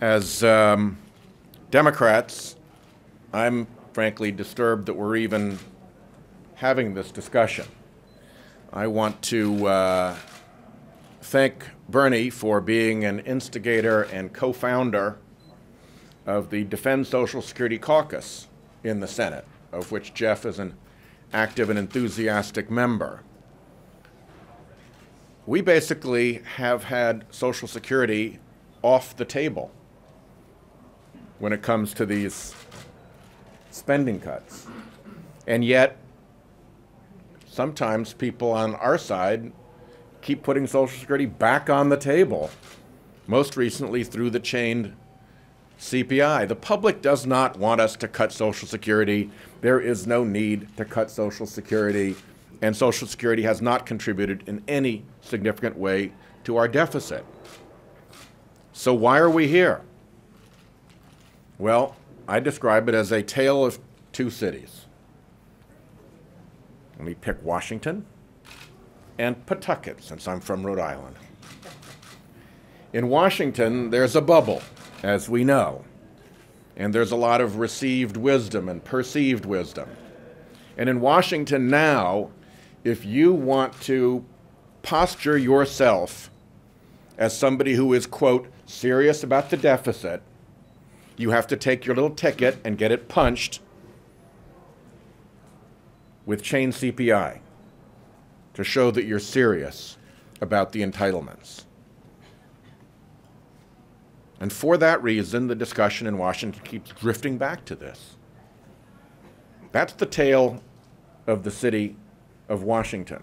As Democrats, I'm frankly disturbed that we're even having this discussion. I want to thank Bernie for being an instigator and co-founder of the Defend Social Security Caucus in the Senate, of which Jeff is an active and enthusiastic member. We basically have had Social Security off the table when it comes to these spending cuts. And yet, sometimes people on our side keep putting Social Security back on the table, most recently through the chained CPI. The public does not want us to cut Social Security. There is no need to cut Social Security, and Social Security has not contributed in any significant way to our deficit. So why are we here? Well, I describe it as a tale of two cities. Let me pick Washington and Pawtucket, since I'm from Rhode Island. In Washington, there's a bubble, as we know, and there's a lot of received wisdom and perceived wisdom. And in Washington now, if you want to posture yourself as somebody who is, quote, serious about the deficit, you have to take your little ticket and get it punched with chain CPI to show that you're serious about the entitlements. And for that reason, the discussion in Washington keeps drifting back to this. That's the tale of the city of Washington.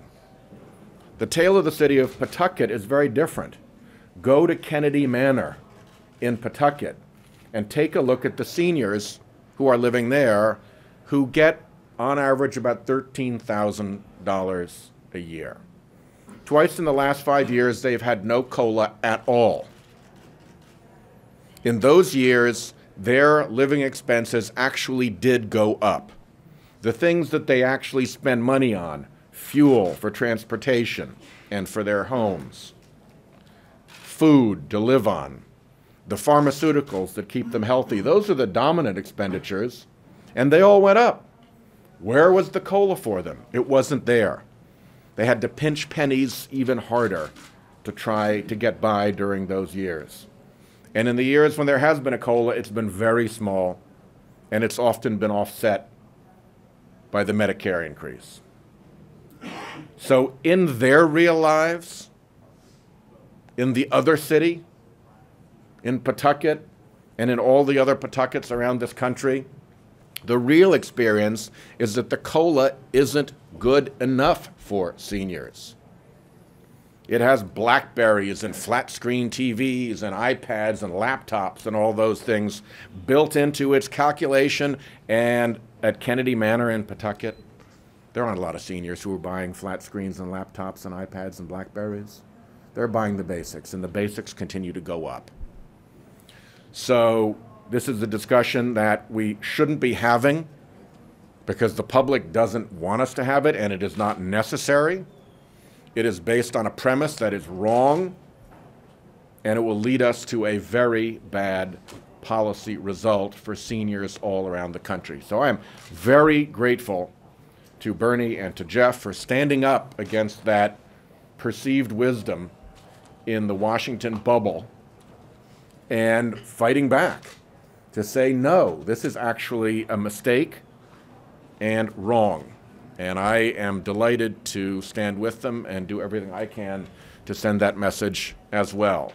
The tale of the city of Pawtucket is very different. Go to Kennedy Manor in Pawtucket and take a look at the seniors who are living there, who get, on average, about $13,000 a year. Twice in the last 5 years, they've had no COLA at all. In those years, their living expenses actually did go up. The things that they actually spend money on, fuel for transportation and for their homes, food to live on, the pharmaceuticals that keep them healthy, those are the dominant expenditures, and they all went up. Where was the COLA for them? It wasn't there. They had to pinch pennies even harder to try to get by during those years. And in the years when there has been a COLA, it's been very small, and it's often been offset by the Medicare increase. So in their real lives, in the other city, in Pawtucket, and in all the other Pawtuckets around this country, the real experience is that the COLA isn't good enough for seniors. It has BlackBerries and flat-screen TVs and iPads and laptops and all those things built into its calculation. And at Kennedy Manor in Pawtucket, there aren't a lot of seniors who are buying flat screens and laptops and iPads and BlackBerries. They're buying the basics, and the basics continue to go up. So this is a discussion that we shouldn't be having because the public doesn't want us to have it, and it is not necessary. It is based on a premise that is wrong, and it will lead us to a very bad policy result for seniors all around the country. So I am very grateful to Bernie and to Jeff for standing up against that perceived wisdom in the Washington bubble and fighting back to say, no, this is actually a mistake and wrong. And I am delighted to stand with them and do everything I can to send that message as well.